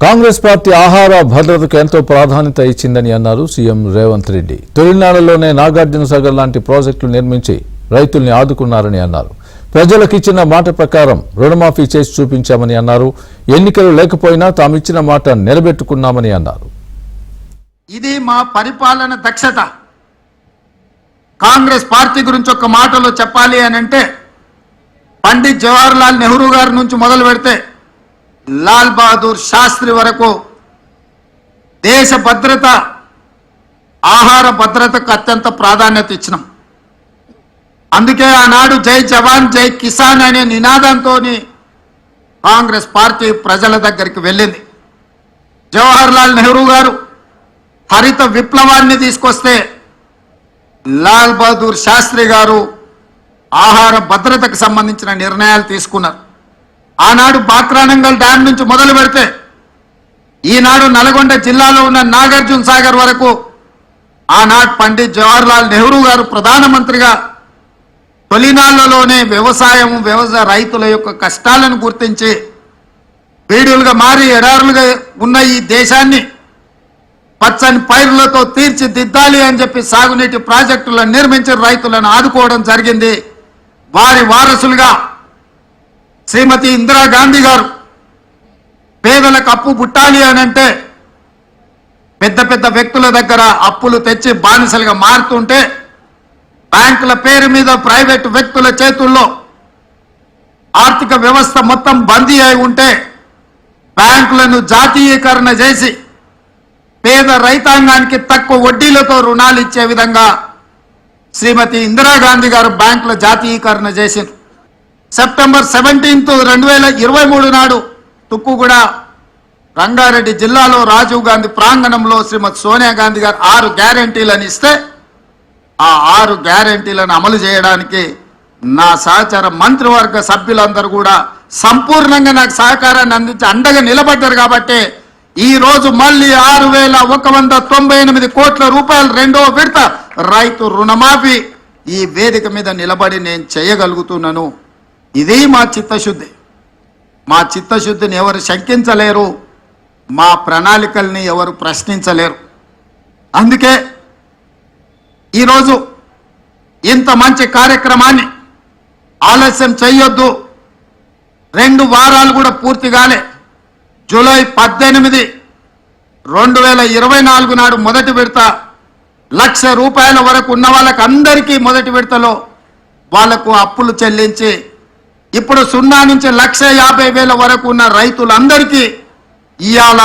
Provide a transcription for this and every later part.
Congress party ఆహార భద్రతకు ఎంతో ప్రాధాన్యత ఇచ్చిందని అన్నారు సీఎం రేవంత్ రెడ్డి. తొలినాళ్లలోనే నాగార్జున సాగర్ లాంటి ప్రాజెక్టులు నిర్మించి రైతుల్ని ఆదుకున్నారని అన్నారు. ప్రజలకు ఇచ్చిన మాట ప్రకారం రుణమాఫీ చేసి చూపించామని అన్నారు. ఎన్నికలు లేకపోయినా తాము ఇచ్చిన మాట నిలబెట్టుకున్నామని అన్నారు. ఇది మా పరిపాలన దక్షత. కాంగ్రెస్ పార్టీ గురించి ఒక మాటలో చెప్పాలి అని అంటే పండిత్ జవహర్లాల్ నెహ్రూ గారి నుంచి మొదలు పెడితే లాల్ బహదూర్ శాస్త్రి వరకు దేశ భద్రత, ఆహార భద్రతకు అత్యంత ప్రాధాన్యత ఇచ్చినాం. అందుకే ఆనాడు జై జవాన్ జై కిసాన్ అనే నినాదంతో కాంగ్రెస్ పార్టీ ప్రజల దగ్గరికి వెళ్ళింది. జవహర్లాల్ నెహ్రూ గారు హరిత విప్లవాన్ని తీసుకొస్తే లాల్ బహదూర్ శాస్త్రి గారు ఆహార భద్రతకు సంబంధించిన నిర్ణయాలు తీసుకున్నారు. ఆనాడు బాక్రానంగల్ డ్యాం నుంచి మొదలు పెడితే ఈనాడు నల్గొండ జిల్లాలో ఉన్న నాగార్జున సాగర్ వరకు ఆనాడు పండిత్ జవహర్లాల్ నెహ్రూ గారు ప్రధానమంత్రిగా తొలినాళ్లలోనే వ్యవసాయ రైతుల యొక్క కష్టాలను గుర్తించి బీడులుగా మారి ఎడారులుగా ఉన్న ఈ దేశాన్ని పచ్చని పైరులతో తీర్చిదిద్దాలి అని చెప్పి సాగునీటి ప్రాజెక్టులను నిర్మించి రైతులను ఆదుకోవడం జరిగింది. వారి వారసులుగా శ్రీమతి ఇందిరాగాంధీ గారు పేదలకు అప్పు పుట్టాలి అని అంటే పెద్ద పెద్ద వ్యక్తుల దగ్గర అప్పులు తెచ్చి బానిసలుగా మారుతుంటే బ్యాంకుల పేరు మీద ప్రైవేటు వ్యక్తుల చేతుల్లో ఆర్థిక వ్యవస్థ మొత్తం బందీ అయి ఉంటే బ్యాంకులను జాతీయీకరణ చేసి పేద రైతాంగానికి తక్కువ వడ్డీలతో రుణాలు ఇచ్చే విధంగా శ్రీమతి ఇందిరాగాంధీ గారు బ్యాంకుల జాతీయీకరణ చేసింది. సెప్టెంబర్ 17, 2023 నాడు తుక్కుగూడ రంగారెడ్డి జిల్లాలో రాజీవ్ గాంధీ ప్రాంగణంలో శ్రీమతి సోనియా గాంధీ గారు 6 గ్యారెంటీలను ఇస్తే ఆ 6 గ్యారెంటీలను అమలు చేయడానికి నా సహచర మంత్రివర్గ సభ్యులందరూ కూడా సంపూర్ణంగా నాకు సహకారాన్ని అందించి అండగా నిలబడ్డారు. కాబట్టి ఈ రోజు మళ్ళీ 6,198 కోట్ల రూపాయలు రెండవ విడత రైతు రుణమాఫీ ఈ వేదిక మీద నిలబడి నేను చేయగలుగుతున్నాను. ఇది మా చిత్తశుద్ధి. మా చిత్తశుద్ధిని ఎవరు శంకించలేరు, మా ప్రణాళికల్ని ఎవరు ప్రశ్నించలేరు. అందుకే ఈరోజు ఇంత మంచి కార్యక్రమాన్ని ఆలస్యం చేయొద్దు. 2 వారాలు కూడా పూర్తి కాలే. జూలై 18, 2024 నాడు మొదటి విడత ₹1,00,000 వరకు ఉన్న వాళ్ళకి అందరికీ మొదటి విడతలో వాళ్లకు అప్పులు చెల్లించి ఇప్పుడు 0 నుంచి 1,50,000 వరకు ఉన్న రైతులందరికీ ఇవాళ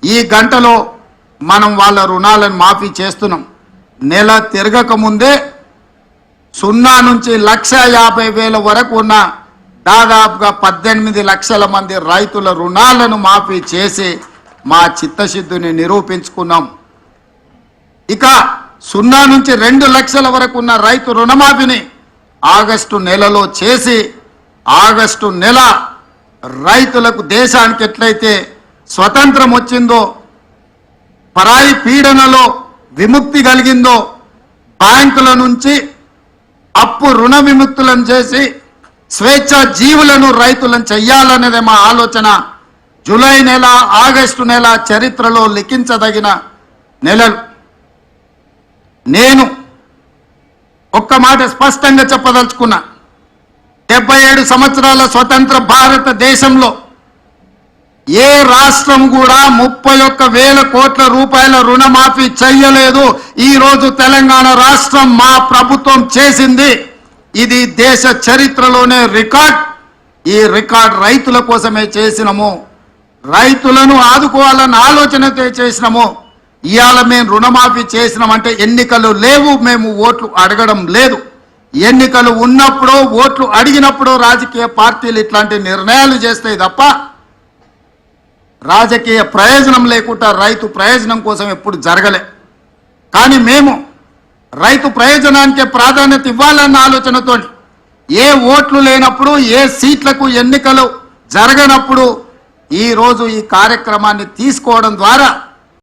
ఈ గంటలో మనం వాళ్ళ రుణాలను మాఫీ చేస్తున్నాం. నెల తిరగక ముందే 0 నుంచి 1,50,000 వరకు ఉన్న దాదాపుగా 18 లక్షల మంది రైతుల రుణాలను మాఫీ చేసి మా చిత్తశుద్ధిని నిరూపించుకున్నాం. ఇక 0 నుంచి 2 లక్షల వరకు ఉన్న రైతు రుణమాఫీని ఆగస్టు నెలలో చేసి ఆగస్టు నెల రైతులకు దేశానికి ఎట్లయితే స్వతంత్రం వచ్చిందో, పరాయి పీడనలో విముక్తి కలిగిందో, బ్యాంకుల నుంచి అప్పు రుణ విముక్తులను చేసి స్వేచ్ఛ జీవులను రైతులను చెయ్యాలనేదే మా ఆలోచన. జూలై నెల, ఆగస్టు నెల చరిత్రలో లిఖించదగిన నెలలు. నేను ఒక్క మాట స్పష్టంగా చెప్పదలుచుకున్నా. 77 సంవత్సరాల స్వతంత్ర భారతదేశంలో ఏ రాష్ట్రం కూడా 31,000 కోట్ల రూపాయల రుణమాఫీ చెయ్యలేదు. ఈరోజు తెలంగాణ రాష్ట్రం మా ప్రభుత్వం చేసింది. ఇది దేశ చరిత్రలోనే రికార్డ్. ఈ రికార్డ్ రైతుల కోసమే చేసినాము, రైతులను ఆదుకోవాలన్న ఆలోచనతో చేసినాము. ఇవాళ మేము రుణమాఫీ చేసినామంటే ఎన్నికలు లేవు, మేము ఓట్లు అడగడం లేదు. ఎన్నికలు ఉన్నప్పుడు, ఓట్లు అడిగినప్పుడు రాజకీయ పార్టీలు ఇట్లాంటి నిర్ణయాలు చేస్తాయి తప్ప రాజకీయ ప్రయోజనం లేకుండా రైతు ప్రయోజనం కోసం ఎప్పుడు జరగలే. కానీ మేము రైతు ప్రయోజనానికే ప్రాధాన్యత ఇవ్వాలన్న ఆలోచనతో ఏ ఓట్లు లేనప్పుడు, ఏ సీట్లకు ఎన్నికలు జరగనప్పుడు ఈరోజు ఈ కార్యక్రమాన్ని తీసుకోవడం ద్వారా